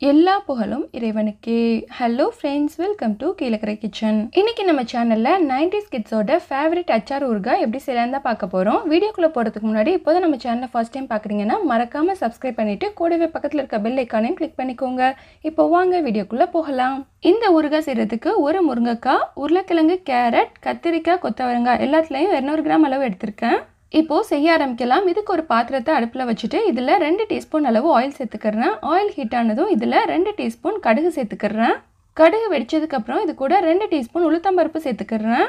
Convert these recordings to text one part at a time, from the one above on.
எல்லா புகழும் இறைவனுக்கே. Hello friends, welcome to Kilakarai kitchen. இன்னைக்கு நம்ம சேனல்ல 90s கிட்ஸோட ஃபேவரட் அச்சார் ஊறுகாய் எப்படி செய்யலாம் தான் பார்க்க போறோம். வீடியோக்குள்ள போறதுக்கு முன்னாடி இப்போதான் நம்ம சேனலை ஃபர்ஸ்ட் டைம் பார்க்குறீங்கன்னா மறக்காம சப்ஸ்கிரைப் பண்ணிட்டு கூடவே பக்கத்தில் இருக்க பெல் ஐக்கானையும் கிளிக் பண்ணிக்கோங்க. இப்போ வாங்க வீடியோக்குள்ள போகலாம். இந்த ஊறுகாய் செய்யறதுக்கு ஒரு முருங்கைக்காய், உருளைக்கிழங்கு, கேரட், கத்திரிக்காய், கொத்தவரங்காய் எல்லாத்துலேயும் 200 கிராம் அளவு எடுத்திருக்கேன். இப்போ செய்ய ஆரம்பிக்கலாம். இதுக்கு ஒரு பாத்திரத்தை அடுப்பில் வச்சுட்டு இதில் 2 டீஸ்பூன் அளவு ஆயில் சேர்த்துக்கிறேன். ஆயில் ஹீட் ஆனதும் இதில் 2 டீஸ்பூன் கடுகு சேர்த்துக்கிறேன். கடுகு வெடிச்சதுக்கப்புறம் இது கூட 2 டீஸ்பூன் உளுத்தம்பருப்பு சேர்த்துக்கிறேன்.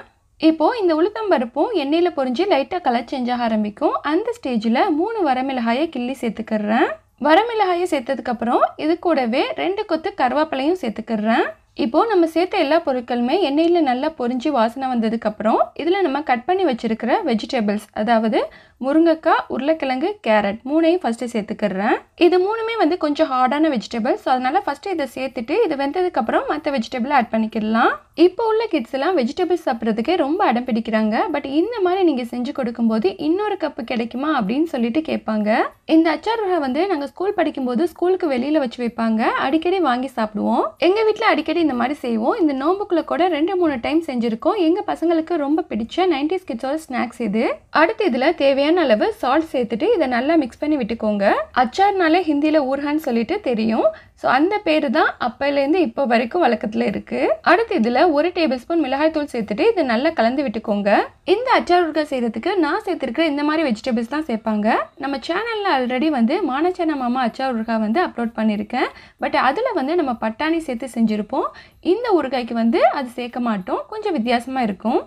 இப்போது இந்த உளுத்தம்பருப்பும் எண்ணெயில் பொரிஞ்சு லைட்டாக கலர் சேஞ்ச் ஆக ஆரம்பிக்கும். அந்த ஸ்டேஜில் 3 வரமிளகாயை கிள்ளி சேர்த்துக்கிறேன். வரமிளகாயை சேர்த்ததுக்கப்புறம் இது கூடவே 2 கொத்து கருவேப்பிலையும் சேர்த்துக்கிறேன். இப்போது நம்ம சேர்த்த எல்லா பொருட்களுமே எண்ணெயில் நல்லா பொரிஞ்சு வாசனை வந்ததுக்கப்புறம் இதில் நம்ம கட் பண்ணி வச்சுருக்கிற வெஜிடபிள்ஸ், அதாவது முருங்கைக்காய், உருளைக்கிழங்கு, கேரட் 3ஐயும் ஃபஸ்ட்டு சேர்த்துக்கிறேன். இது 3மே கொஞ்சம் ஹார்டான வெஜிடபிள்ஸ், அதனால் ஃபஸ்ட்டு இதை சேர்த்துட்டு இது வெந்ததுக்கப்புறம் மற்ற வெஜிடபிளை ஆட் பண்ணிக்கிடலாம். இப்போ உள்ள கிட்ஸ் எல்லாம் வெஜிடபிள்ஸ் சாப்பிட்றதுக்கு ரொம்ப அடம் பிடிக்கிறாங்க. பட் இந்த மாதிரி நீங்கள் செஞ்சு கொடுக்கும்போது இன்னொரு கப்பு கிடைக்குமா அப்படின்னு சொல்லிட்டு கேட்பாங்க. இந்த அச்சார் நாங்கள் ஸ்கூல் படிக்கும்போது ஸ்கூலுக்கு வெளியில் வச்சு வைப்பாங்க. அடிக்கடி வாங்கி சாப்பிடுவோம். எங்கள் வீட்டில் அடிக்கடி இந்த மாதிரி செய்வோம். இந்த நோம்புக்குள்ள கூட 2-3 டைம் செஞ்சுருக்கோம். எங்கள் பசங்களுக்கு ரொம்ப பிடிச்ச 90s கிட்ஸோட ஸ்நாக்ஸ் இது. அடுத்து இதில் தேவையான அளவு சால்ட் சேர்த்துட்டு இதை நல்லா மிக்ஸ் பண்ணி விட்டுக்கோங்க. அச்சார்னாலே ஹிந்தியில் ஊர்கான்னு சொல்லிட்டு தெரியும். ஸோ அந்த பேர் தான் அப்போலேருந்து இப்போ வரைக்கும் வழக்கத்தில் இருக்குது. அடுத்து இதில் 1 டேபிள் ஸ்பூன் மிளகாய் தூள் சேர்த்துட்டு இதை நல்லா கலந்து விட்டுக்கோங்க. இந்த அச்சார் ஊறுகாய் செய்கிறதுக்கு நான் சேர்த்துருக்கிற இந்த மாதிரி வெஜிடபிள்ஸ் தான் சேர்ப்பாங்க. நம்ம சேனலில் ஆல்ரெடி மானச்சனா மாமா அச்சார் ஊறுகாய் அப்லோட் பண்ணியிருக்கேன். பட் அதில் நம்ம பட்டாணி சேர்த்து செஞ்சுருப்போம். இந்த ஊறுகாய்க்கு அது சேர்க்க மாட்டோம். கொஞ்சம் வித்தியாசமாக இருக்கும்.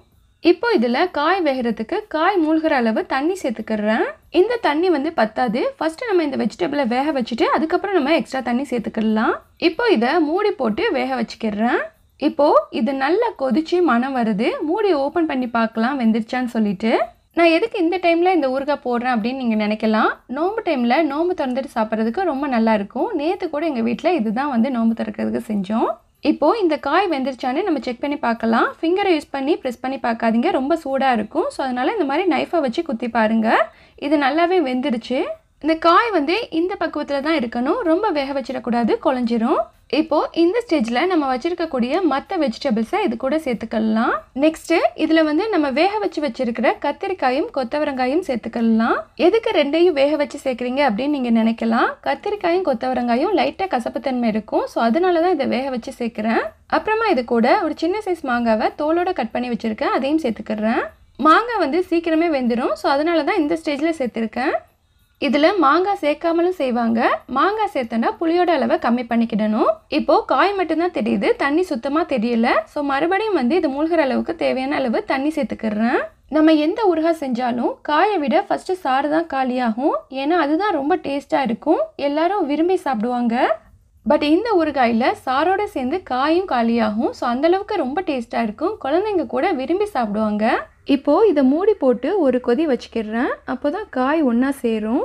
இப்போ இதில் காய் வேகிறதுக்கு காய் மூழ்கிற அளவு தண்ணி சேர்த்துக்கிறேன். இந்த தண்ணி பத்தாது. ஃபஸ்ட்டு நம்ம இந்த வெஜிடபிளை வேக வச்சுட்டு அதுக்கப்புறம் நம்ம எக்ஸ்ட்ரா தண்ணி சேர்த்துக்கிடலாம். இப்போ இதை மூடி போட்டு வேக வச்சுக்கிறேன். இப்போது இது நல்லா கொதிச்சு மணம் வருது. மூடி ஓப்பன் பண்ணி பார்க்கலாம் வெந்துருச்சான்னு சொல்லிட்டு. நான் எதுக்கு இந்த டைமில் இந்த ஊறுகாய் போடுறேன் அப்படின்னு நீங்கள் நினைக்கலாம். நோம்பு டைமில் நோம்பு திறந்துட்டு சாப்பிட்றதுக்கு ரொம்ப நல்லாயிருக்கும். நேற்று கூட எங்கள் வீட்டில் இதுதான் நோம்பு திறக்கிறதுக்கு செஞ்சோம். இப்போது இந்த காய் வெந்துருச்சானே நம்ம செக் பண்ணி பார்க்கலாம். ஃபிங்கரை யூஸ் பண்ணி ப்ரெஸ் பண்ணி பார்க்காதீங்க, ரொம்ப சூடாக இருக்கும். ஸோ அதனால் இந்த மாதிரி நைஃபை வச்சு குத்தி பாருங்கள். இது நல்லாவே வெந்துருச்சு. இந்த காய் இந்த பக்குவத்தில் தான் இருக்கணும். ரொம்ப வேக வச்சிடக்கூடாது, குழஞ்சிரும். இப்போது இந்த ஸ்டேஜில் நம்ம வச்சுருக்கக்கூடிய மற்ற வெஜிடபிள்ஸை இது கூட சேர்த்துக்கலாம். நெக்ஸ்ட்டு இதில் நம்ம வேக வச்சுருக்கிற கத்திரிக்காயும் கொத்தவரங்காயும் சேர்த்துக்கலாம். எதுக்கு 2ஐயும் வேக வச்சு சேர்க்குறீங்க அப்படின்னு நீங்கள் நினைக்கலாம். கத்திரிக்காயும் கொத்தவரங்காயும் லைட்டாக கசப்புத்தன்மை இருக்கும். ஸோ அதனால தான் இதை வேக வச்சு சேர்க்குறேன். அப்புறமா இது கூட ஒரு சின்ன சைஸ் மாங்காவை தோலோடு கட் பண்ணி வச்சுருக்கேன், அதையும் சேர்த்துக்கிறேன். மாங்காய் சீக்கிரமே வெந்துடும். ஸோ அதனால தான் இந்த ஸ்டேஜில் சேர்த்துருக்கேன். இதில் மாங்காய் சேர்க்காமலும் செய்வாங்க. மாங்காய் சேர்த்தோன்னா புளியோட அளவை கம்மி பண்ணிக்கிடணும். இப்போது காய் மட்டும்தான் தெரியுது, தண்ணி சுத்தமாக தெரியல. ஸோ மறுபடியும் இது மூழ்கிற அளவுக்கு தேவையான அளவு தண்ணி சேர்த்துக்கிறேன். நம்ம எந்த ஊறுகாய் செஞ்சாலும் காயை விட ஃபஸ்ட்டு சாறு தான் காலியாகும். ஏன்னா அதுதான் ரொம்ப டேஸ்ட்டாக இருக்கும், எல்லாரும் விரும்பி சாப்பிடுவாங்க. பட் இந்த ஊறுகாயில் சாரோடு சேர்ந்து காயும் காலியாகும். ஸோ அந்தளவுக்கு ரொம்ப டேஸ்ட்டாக இருக்கும். குழந்தைங்க கூட விரும்பி சாப்பிடுவாங்க. இப்போது இதை மூடி போட்டு ஒரு கொதி வச்சுக்கிறேன். அப்போ தான் காய் ஒன்றா சேரும்.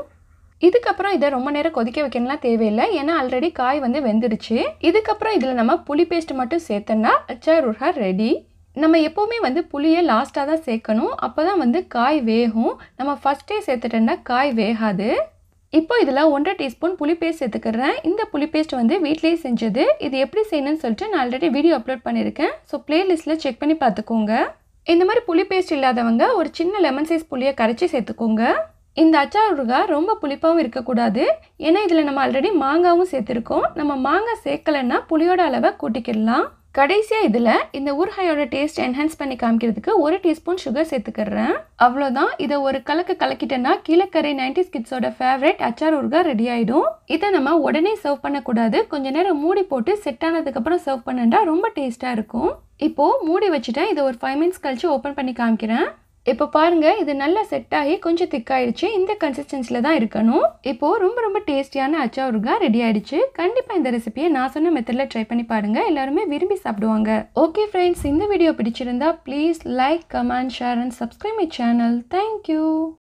இதுக்கப்புறம் இதை ரொம்ப நேரம் கொதிக்க வைக்கணும்லாம் தேவையில்லை. ஏன்னா ஆல்ரெடி காய் வெந்துடுச்சு. இதுக்கப்புறம் இதில் நம்ம புளி பேஸ்ட் மட்டும் சேர்த்தோன்னா அச்சார் ஊறுகாய் ரெடி. நம்ம எப்போவுமே புளியை லாஸ்ட்டாக தான் சேர்க்கணும். அப்போ தான் காய் வேகும். நம்ம ஃபஸ்ட்டே சேர்த்துட்டோன்னா காய் வேகாது. இப்போ இதில் 1.5 டீஸ்பூன் புளி பேஸ்ட் சேர்த்துக்கிறேன். இந்த புளி பேஸ்ட் வீட்டிலேயே செஞ்சது. இது எப்படி செய்யணும்னு சொல்லிட்டு நான் ஆல்ரெடி வீடியோ அப்லோட் பண்ணியிருக்கேன். ஸோ பிளேலிஸ்ட்டில் செக் பண்ணி பார்த்துக்கோங்க. இந்த மாதிரி புளி பேஸ்ட் இல்லாதவங்க ஒரு சின்ன லெமன் சைஸ் புளியை கரைச்சி சேர்த்துக்கோங்க. இந்த அச்சார் ஊறுகாய் ரொம்ப புளிப்பாகவும் இருக்கக்கூடாது. ஏன்னா இதில் நம்ம ஆல்ரெடி மாங்காவும் சேர்த்துருக்கோம். நம்ம மாங்காய் சேர்க்கலைன்னா புளியோட அளவை கூட்டிக்கிடலாம். கடைசியாக இதில் இந்த ஊறுகாயோட டேஸ்ட் என்ஹான்ஸ் பண்ணி காமிக்கிறதுக்கு 1 டீஸ்பூன் சுகர் சேர்த்துக்கிறேன். அவ்வளோதான். இதை ஒரு கலக்கிட்டேன்னா கீழக்கரை 90s கிட்ஸோட ஃபேவரட் அச்சார் ஊறுகாய் ரெடி ஆகிடும். இதை நம்ம உடனே சர்வ் பண்ணக்கூடாது. கொஞ்சம் நேரம் மூடி போட்டு செட் ஆனதுக்கப்புறம் சர்வ் பண்ணிட்டா ரொம்ப டேஸ்ட்டாக இருக்கும். இப்போது மூடி வச்சுட்டேன். இதை ஒரு 5 மினிட்ஸ் கழிச்சு ஓப்பன் பண்ணி காமிக்கிறேன். இப்போ பாருங்கள், இது நல்லா செட் ஆகி கொஞ்சம் திக்காயிடுச்சு. இந்த கன்சிஸ்டன்சியில் தான் இருக்கணும். இப்போது ரொம்ப டேஸ்டியான அச்சார் ஊறுகாய் ரெடி ஆகிடுச்சு. கண்டிப்பாக இந்த ரெசிபியை நான் சொன்ன மெத்தடில் ட்ரை பண்ணி பாருங்கள். எல்லாருமே விரும்பி சாப்பிடுவாங்க. ஓகே ஃப்ரெண்ட்ஸ், இந்த வீடியோ பிடிச்சிருந்தா please like, comment, share and subscribe my channel. Thank you.